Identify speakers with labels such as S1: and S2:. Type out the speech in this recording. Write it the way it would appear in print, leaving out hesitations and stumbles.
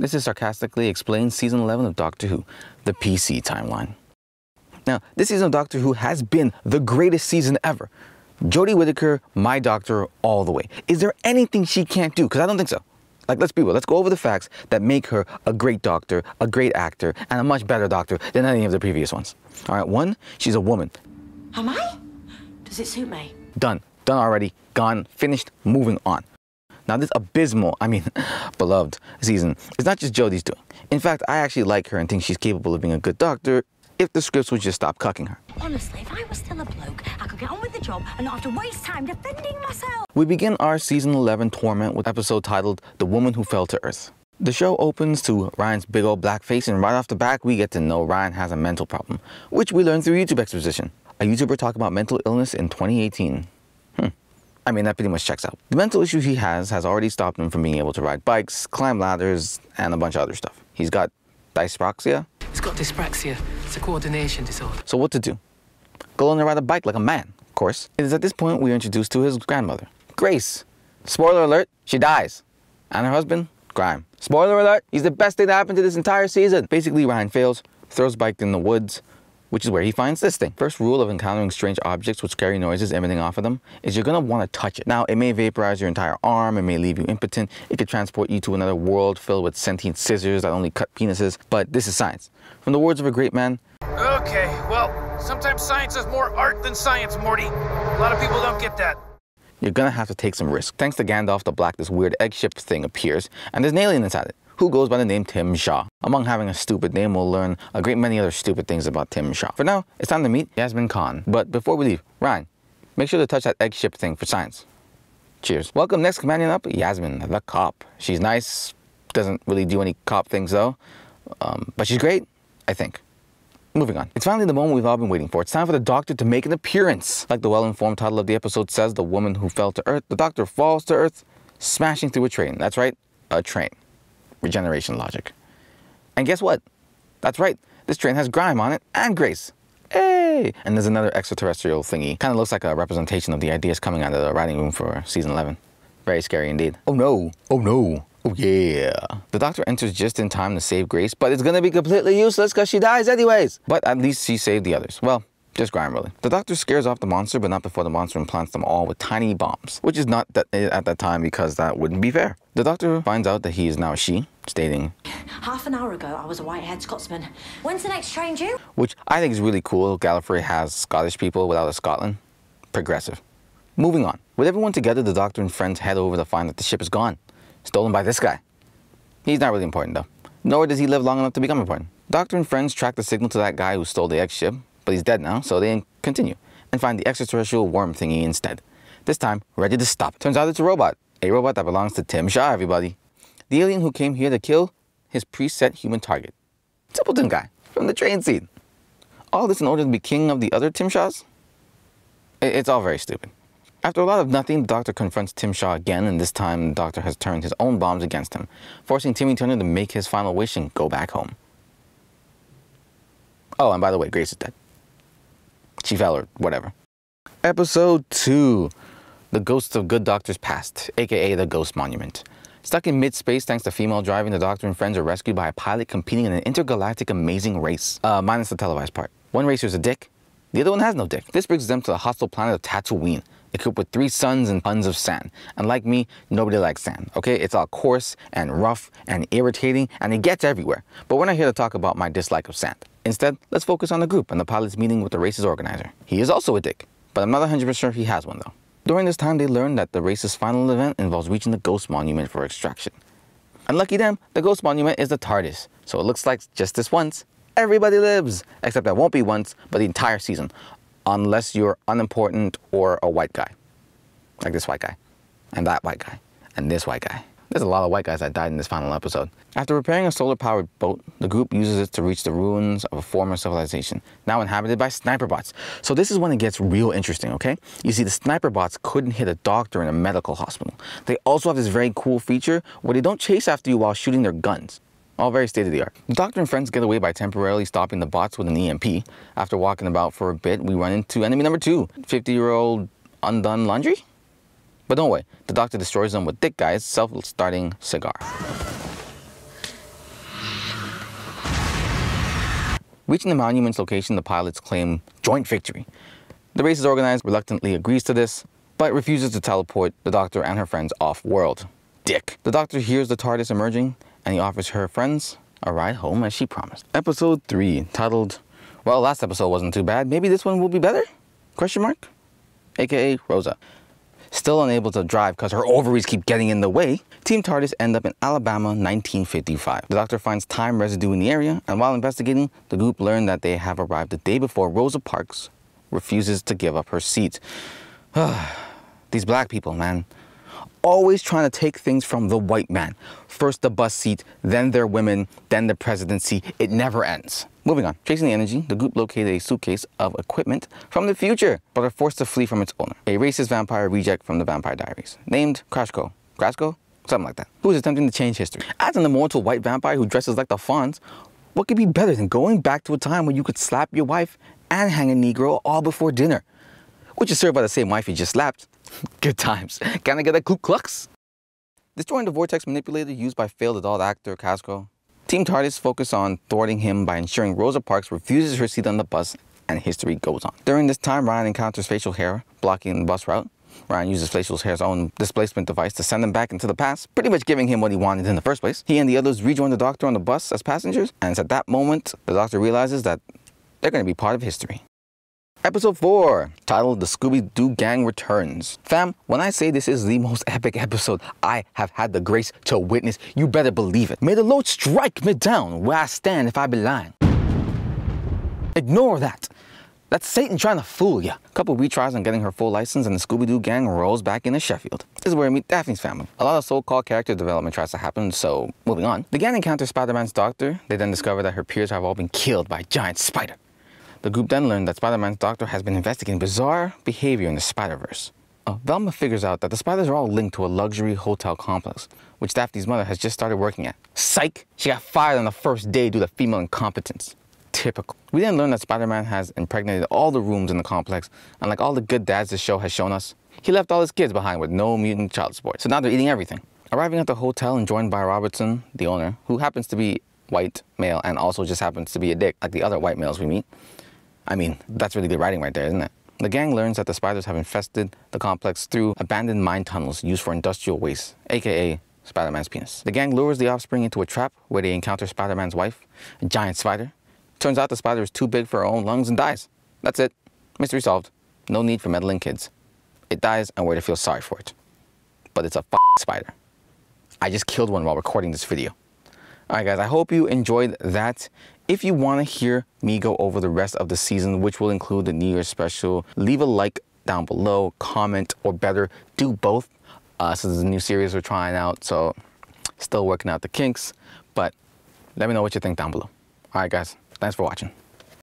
S1: This is Sarcastically Explained Season 11 of Doctor Who, the PC timeline. Now, this season of Doctor Who has been the greatest season ever. Jodie Whittaker, my doctor, all the way. Is there anything she can't do? Because I don't think so. Like, let's be real. Let's go over the facts that make her a great doctor, a great actor, and a much better doctor than any of the previous ones. All right, one, she's a woman.
S2: Am I? Does it suit me?
S1: Done. Done already. Gone. Finished. Moving on. Now, this abysmal, beloved season is not just Jodie's doing. In fact, I actually like her and think she's capable of being a good doctor if the scripts would just stop cucking her.
S2: Honestly, if I was still a bloke, I could get on with the job and not have to waste time defending myself.
S1: We begin our Season 11 torment with an episode titled The Woman Who Fell to Earth. The show opens to Ryan's big old black face, and right off the bat, we get to know Ryan has a mental problem, which we learn through YouTube exposition. A YouTuber talking about mental illness in 2018. That pretty much checks out. The mental issue he has already stopped him from being able to ride bikes, climb ladders, and a bunch of other stuff. He's got dyspraxia.
S3: He's got dyspraxia. It's a coordination disorder.
S1: So what to do? Go learn to ride a bike like a man, of course. It is at this point we are introduced to his grandmother, Grace. Spoiler alert, she dies. And her husband, Grime. Spoiler alert, he's the best thing that happened to this entire season. Basically, Ryan fails, throws bike in the woods, which is where he finds this thing. First rule of encountering strange objects with scary noises emanating off of them is you're gonna wanna touch it. Now, it may vaporize your entire arm, it may leave you impotent, it could transport you to another world filled with sentient scissors that only cut penises, but this is science. From the words of a great man.
S4: Okay, well, sometimes science is more art than science, Morty. A lot of people don't get that.
S1: You're gonna have to take some risk. Thanks to Gandalf the Black, this weird egg-shaped thing appears, and there's an alien inside it, who goes by the name Tim Shaw. Among having a stupid name, we'll learn a great many other stupid things about Tim Shaw. For now, it's time to meet Yasmin Khan. But before we leave, Ryan, make sure to touch that egg-shaped thing for science. Cheers. Welcome next companion up, Yasmin, the cop. She's nice, doesn't really do any cop things though, but she's great, I think. Moving on. It's finally the moment we've all been waiting for. It's time for the Doctor to make an appearance. Like the well-informed title of the episode says, the woman who fell to Earth, the Doctor falls to Earth, smashing through a train. That's right, a train. Regeneration logic. And guess what? That's right. This train has Grime on it and Grace. Hey! And there's another extraterrestrial thingy. Kind of looks like a representation of the ideas coming out of the writing room for season 11. Very scary indeed. Oh no! Oh no! Oh yeah! The Doctor enters just in time to save Grace, but it's gonna be completely useless because she dies anyways. But at least she saved the others. Well, just Grime, really. The Doctor scares off the monster, but not before the monster implants them all with tiny bombs, which is not that at that time because that wouldn't be fair. The Doctor finds out that he is now a she, stating,
S2: Half an hour ago, I was a white-haired Scotsman. When's the next train due?
S1: Which I think is really cool. Gallifrey has Scottish people without a Scotland. Progressive. Moving on. With everyone together, the Doctor and friends head over to find that the ship is gone. Stolen by this guy. He's not really important though. Nor does he live long enough to become important. Doctor and friends track the signal to that guy who stole the egg-ship, but he's dead now, so they continue and find the extraterrestrial worm thingy instead. This time, ready to stop. Turns out it's a robot. A robot that belongs to Tim Shaw, everybody. The alien who came here to kill his preset human target. Simpleton guy from the train scene. All this in order to be king of the other Tim Shaws? It's all very stupid. After a lot of nothing, the Doctor confronts Tim Shaw again, and this time the Doctor has turned his own bombs against him, forcing Timmy Turner to make his final wish and go back home. Oh, and by the way, Grace is dead. She fell or whatever. Episode 2. The Ghosts of Good Doctors Past, aka the Ghost Monument. Stuck in mid-space thanks to female driving, the Doctor and friends are rescued by a pilot competing in an intergalactic amazing race. Minus the televised part. One racer's a dick, the other one has no dick. This brings them to the hostile planet of Tatooine, equipped with 3 suns and tons of sand. And like me, nobody likes sand, okay? It's all coarse and rough and irritating, and it gets everywhere. But we're not here to talk about my dislike of sand. Instead, let's focus on the group and the pilot's meeting with the race's organizer. He is also a dick, but I'm not 100% sure he has one though. During this time, they learn that the race's final event involves reaching the Ghost Monument for extraction. Unlucky them, the Ghost Monument is the TARDIS, so it looks like just this once, everybody lives. Except that won't be once, but the entire season. Unless you're unimportant or a white guy. Like this white guy, and that white guy, and this white guy. There's a lot of white guys that died in this final episode. After repairing a solar-powered boat, the group uses it to reach the ruins of a former civilization, now inhabited by sniper bots. So this is when it gets real interesting, okay? You see, the sniper bots couldn't hit a doctor in a medical hospital. They also have this very cool feature where they don't chase after you while shooting their guns. All very state-of-the-art. The Doctor and friends get away by temporarily stopping the bots with an EMP. After walking about for a bit, we run into enemy number 2, 50-year-old undone laundry? But don't worry, the Doctor destroys them with Dick Guy's self-starting cigar. Reaching the monument's location, the pilots claim joint victory. The race is organized, reluctantly agrees to this, but refuses to teleport the Doctor and her friends off-world. Dick. The Doctor hears the TARDIS emerging, and he offers her friends a ride home as she promised. Episode 3, titled, well, last episode wasn't too bad. Maybe this one will be better? Question mark? AKA Rosa. Still unable to drive because her ovaries keep getting in the way, Team TARDIS end up in Alabama, 1955. The Doctor finds time residue in the area, and while investigating, the group learn that they have arrived the day before Rosa Parks refuses to give up her seat. These black people, man. Always trying to take things from the white man. First the bus seat, then their women, then the presidency. It never ends. Moving on. Chasing the energy, the group located a suitcase of equipment from the future, but are forced to flee from its owner. A racist vampire reject from the Vampire Diaries, named Crashko. Crashko? Something like that. Who is attempting to change history. As an immortal white vampire who dresses like the Fonz, what could be better than going back to a time when you could slap your wife and hang a Negro all before dinner? Which is served by the same wife you just slapped. Good times. Can I get a Ku Klux? Destroying the vortex manipulator used by failed adult actor Casco. Team TARDIS focus on thwarting him by ensuring Rosa Parks refuses her seat on the bus, and history goes on. During this time, Ryan encounters facial hair blocking the bus route. Ryan uses facial hair's own displacement device to send him back into the past, pretty much giving him what he wanted in the first place. He and the others rejoin the Doctor on the bus as passengers, and it's at that moment the Doctor realizes that they're going to be part of history. Episode 4, titled The Scooby-Doo Gang Returns. Fam, when I say this is the most epic episode I have had the grace to witness, you better believe it. May the Lord strike me down where I stand if I be lying. Ignore that. That's Satan trying to fool ya. A couple retries on getting her full license and the Scooby-Doo gang rolls back into Sheffield. This is where we meet Daphne's family. A lot of so-called character development tries to happen, so moving on. The gang encounters Spider-Man's Doctor. They then discover that her peers have all been killed by a giant spider. The group then learned that Spider-Man's Doctor has been investigating bizarre behavior in the Spider-Verse. Velma figures out that the spiders are all linked to a luxury hotel complex, which Daphne's mother has just started working at. Psych! She got fired on the first day due to female incompetence. Typical. We then learned that Spider-Man has impregnated all the rooms in the complex, and like all the good dads this show has shown us, he left all his kids behind with no mutant child support. So now they're eating everything. Arriving at the hotel and joined by Robertson, the owner, who happens to be white, male, and also just happens to be a dick like the other white males we meet. I mean, that's really good writing right there, isn't it? The gang learns that the spiders have infested the complex through abandoned mine tunnels used for industrial waste, aka Spider-Man's penis. The gang lures the offspring into a trap where they encounter Spider-Man's wife, a giant spider. Turns out the spider is too big for her own lungs and dies. That's it. Mystery solved. No need for meddling kids. It dies and we're to feel sorry for it. But it's a spider. I just killed one while recording this video. Alright guys, I hope you enjoyed that. If you want to hear me go over the rest of the season, which will include the New Year's special, leave a like down below, comment, or better, do both. This is a new series we're trying out, so still working out the kinks, but let me know what you think down below. Alright guys, thanks for watching.